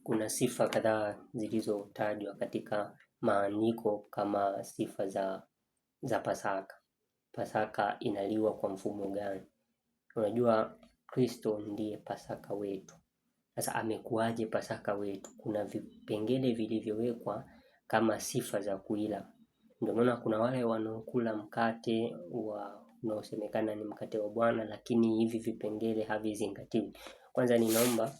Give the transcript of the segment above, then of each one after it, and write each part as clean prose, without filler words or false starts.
kuna sifa kadhaa zilizotajwa katika maandiko kama sifa za Pasaka. Pasaka inaliwa kwa mfumo gani? Unajua Kristo ndiye Pasaka wetu. Sasa amekuwaje Pasaka wetu? Kuna vipengele vilivyowekwa kama sifa za kuila. Ndio maana kuna wale wanaokula mkate unaosemekana ni mkate wa Bwana, lakini hivi vipengele havizingatiwi. Kwanza ninaomba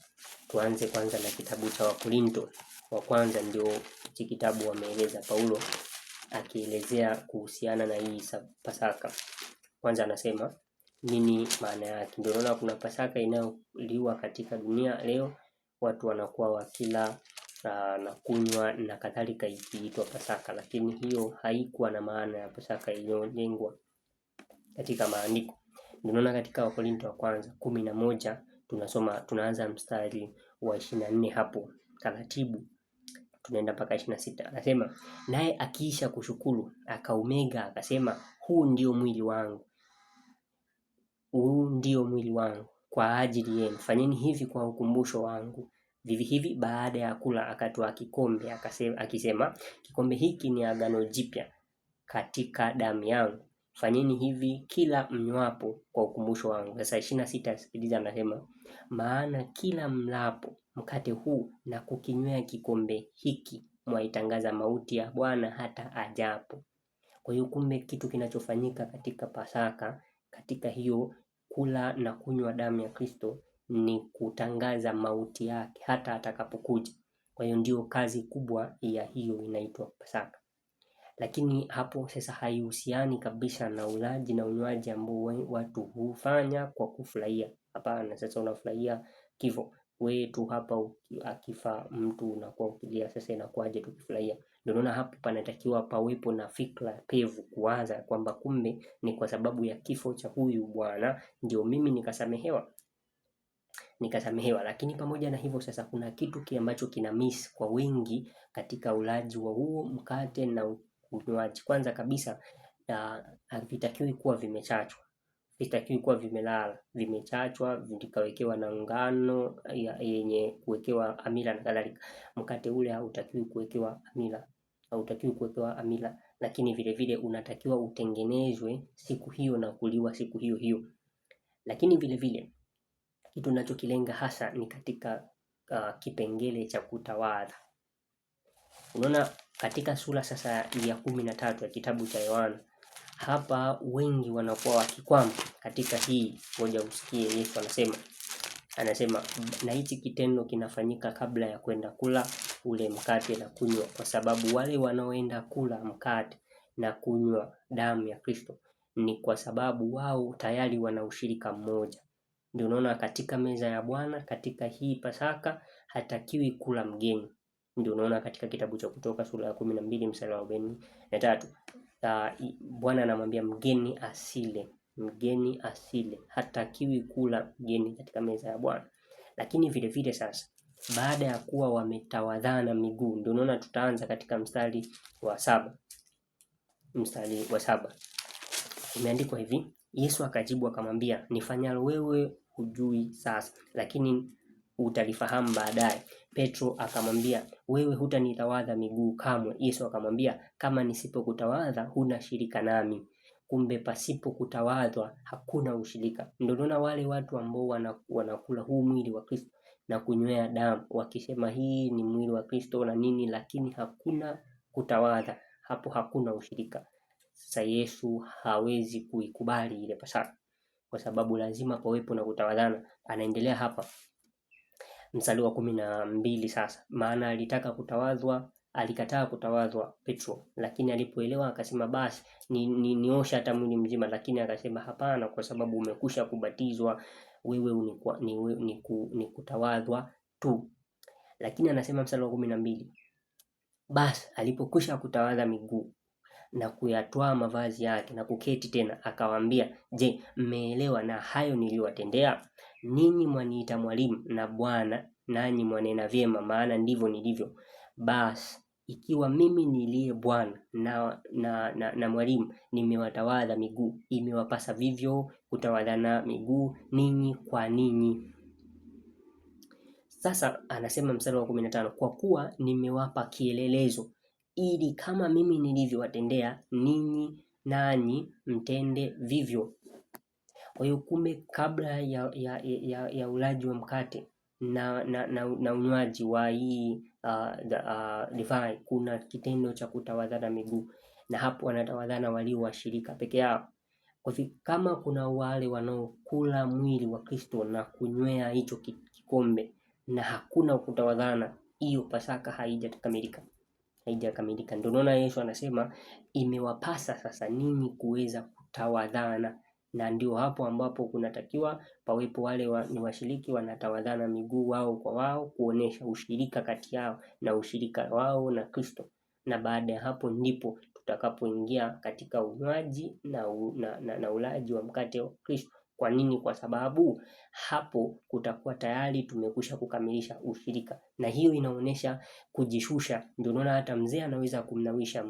tuanze kwanza na kitabu cha Wakorinto wa kwanza, ndio hiki kitabu wameeleza Paulo akielezea kuhusiana na hii Pasaka. Kwanza anasema nini maana yake. Ndio unaona kuna Pasaka inayoliwa katika dunia leo, watu wanakuwa wakila na kunywa na kadhalika ikiitwa Pasaka, lakini hiyo haikuwa na maana ya Pasaka iliyojengwa katika maandiko. Ndio unaona katika Wakorinto wa kwanza 11 tunaanza mstari wa 24 hapo taratibu tunaenda mpaka 26. Anasema naye akiisha kushukuru akaumega akasema, huu ndio mwili wangu kwa ajili yenu, fanyeni hivi kwa ukumbusho wangu. Vivi hivi baada ya kula akatoa kikombe akisema, kikombe hiki ni agano jipya katika damu yangu, fanyeni hivi kila mnywapo kwa ukumbusho wangu. Sasa 26 sikiliza, anasema maana kila mlapo mkate huu na kukinywea kikombe hiki mwaitangaza mauti ya Bwana hata ajapo. Kwa hiyo kumbe kitu kinachofanyika katika Pasaka, katika hiyo kula na kunywa damu ya Kristo, ni kutangaza mauti yake hata atakapokuja. Kwa hiyo ndio kazi kubwa ya hiyo inaitwa Pasaka. Lakini hapo sasa haihusiani kabisa na ulaji na unywaji ambao watu hufanya kwa kufurahia. Hapana, sasa unafurahia kifo wetu hapa, akifa mtu unakuwa ukilia, sasa inakuwaje tukifurahia? Ndio unaona hapo panatakiwa pawepo na fikra pevu kuwaza kwamba kumbe ni kwa sababu ya kifo cha huyu bwana ndio mimi nikasamehewa. Lakini pamoja na hivyo sasa kuna kitu ambacho kina miss kwa wengi katika ulaji wa huo mkate na unywaji. Kwanza kabisa havitakiwi kuwa vimechachwa, vitakiwi kuwa vimelala, vimechachwa vikawekewa na ngano yenye kuwekewa amila na kadhalika. Mkate ule hautakiwi kuwekewa amila, lakini vile vile unatakiwa utengenezwe siku hiyo na kuliwa siku hiyo hiyo. Lakini vile vile kitu ninachokilenga hasa ni katika kipengele cha kutawadha. Unaona katika sura sasa ya 13 ya kitabu cha Yohana, hapa wengi wanakuwa wakikwama katika hii. Ngoja usikie Yesu anasema na hichi kitendo kinafanyika kabla ya kwenda kula ule mkate na kunywa, kwa sababu wale wanaoenda kula mkate na kunywa damu ya Kristo ni kwa sababu wao tayari wana ushirika mmoja. Ndio unaona katika meza ya Bwana katika hii Pasaka hatakiwi kula mgeni. Ndio unaona katika kitabu cha Kutoka sura ya 12 mstari wa 43 Bwana anamwambia mgeni asile, hatakiwi kula mgeni katika meza ya Bwana. Lakini vile vile sasa baada ya kuwa wametawadhana miguu, ndio unaona tutaanza katika mstari wa 7. Imeandikwa hivi, Yesu akajibu akamwambia, nifanyalo wewe hujui sasa, lakini utalifahamu baadaye. Petro akamwambia, wewe hutanitawadha miguu kamwe. Yesu akamwambia, kama nisipokutawadha huna shirika nami. Kumbe pasipo kutawadhwa hakuna ushirika. Ndio unaona wale watu ambao wanakula huu mwili wa Kristo na kunywea damu wakisema hii ni mwili wa Kristo na nini, lakini hakuna kutawadha, hapo hakuna ushirika. Sasa Yesu hawezi kuikubali ile Pasaka kwa sababu lazima pawepo na kutawadhana. Anaendelea hapa mstari wa 12 sasa, maana alikataa kutawadhwa Petro, lakini alipoelewa akasema basi niosha hata mwili mzima, lakini akasema hapana, kwa sababu umekusha kubatizwa wewe ni kutawadhwa tu. Lakini anasema mstari wa 12, basi alipokwisha kutawadha miguu na kuyatoa mavazi yake na kuketi tena, akawaambia, je, mmeelewa na hayo niliwatendea? Ninyi mwaniita mwalimu na Bwana, nanyi mwanena vyema, maana ndivyo nilivyo. Basi ikiwa mimi niliye Bwana na mwalimu nimewatawadha miguu, imewapasa vivyo kutawadhana miguu ninyi kwa ninyi. Sasa anasema mstari wa 15, kwa kuwa nimewapa kielelezo ili kama mimi nilivyowatendea ninyi nanyi mtende vivyo. Kwa hiyo kumbe, kabla ya ulaji wa mkate na unywaji wa hii divai, kuna kitendo cha kutawadhana miguu, na hapo wanatawadhana walio washirika peke yao. Kwa hivyo kama kuna wale wanaokula mwili wa Kristo na kunywea hicho kikombe na hakuna kutawadhana, hiyo Pasaka haijakamilika. Ndio naona Yesu anasema imewapasa sasa ninyi kuweza kutawadhana, na ndio hapo ambapo kunatakiwa pawepo wale ni washiriki wanatawadhana miguu wao kwa wao, kuonesha ushirika kati yao na ushirika wao na Kristo, na baada ya hapo ndipo tutakapoingia katika unywaji na ulaji wa mkate wa Kristo. Kwa nini? Kwa sababu hapo kutakuwa tayari tumekwisha kukamilisha ushirika, na hiyo inaonesha kujishusha. Ndio unaona hata mzee anaweza kumnawisha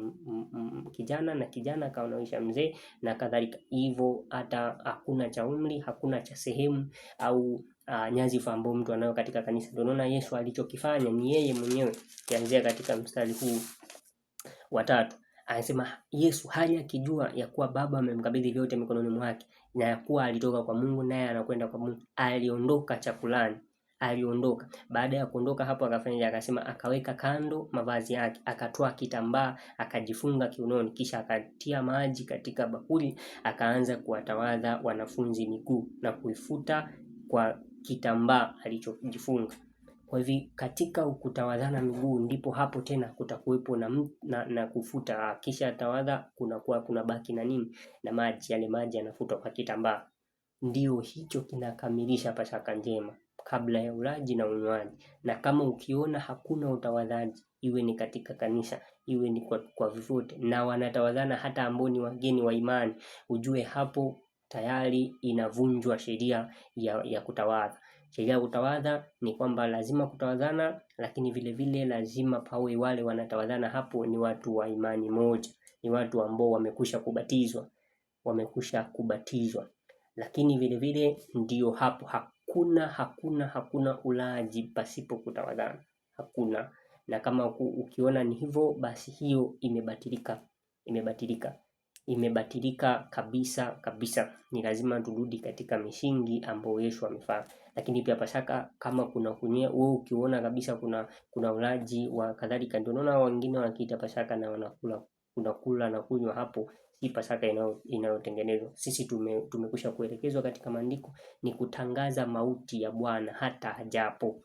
kijana na kijana akaonawisha mzee na kadhalika. Hivyo hata hakuna cha umri, hakuna cha sehemu au nyadhifa ambayo mtu anayo katika kanisa. Ndio unaona Yesu alichokifanya ni yeye mwenyewe. Kianzia katika mstari huu wa 3 anasema Yesu hali akijua ya kuwa Baba amemkabidhi vyote mikononi mwake na ya kuwa alitoka kwa Mungu naye anakwenda kwa Mungu, aliondoka chakulani. Aliondoka. Baada ya kuondoka hapo akafanya, akasema akaweka kando mavazi yake, akatoa kitambaa akajifunga kiunoni, kisha akatia maji katika bakuli, akaanza kuwatawadha wanafunzi miguu na kuifuta kwa kitambaa alichojifunga. Kwa hivyo katika kutawadhana miguu ndipo hapo tena kutakuwepo na kufuta. Kisha tawadha kuna baki na nini? Na maji. Yale maji yanafutwa kwa kitambaa. Ndio hicho kinakamilisha Pasaka njema kabla ya ulaji na unywaji. Na kama ukiona hakuna utawadhaji, iwe ni katika kanisa, iwe ni kwa vyovyote, na wanatawadhana hata ambao ni wageni wa imani, ujue hapo tayari inavunjwa sheria ya kutawadha. Sheria ya kutawadha ni kwamba lazima kutawadhana, lakini vile vile lazima pawe wale wanatawadhana hapo ni watu wa imani moja, ni watu ambao wamekwisha kubatizwa. Lakini vile vile ndio hapo hakuna ulaji pasipo kutawadhana, hakuna. Na kama ukiona ni hivyo, basi hiyo imebatilika kabisa. Ni lazima turudi katika misingi ambayo Yesu amefanya. Lakini pia Pasaka kama kuna kunyea, wewe ukiona kabisa kuna ulaji wa kadhalika, ndio unaona wengine wakiita Pasaka na wanakula na kunywa, hapo si Pasaka inayotengenezwa. Sisi tumekwisha kuelekezwa katika maandiko ni kutangaza mauti ya Bwana hata ajapo.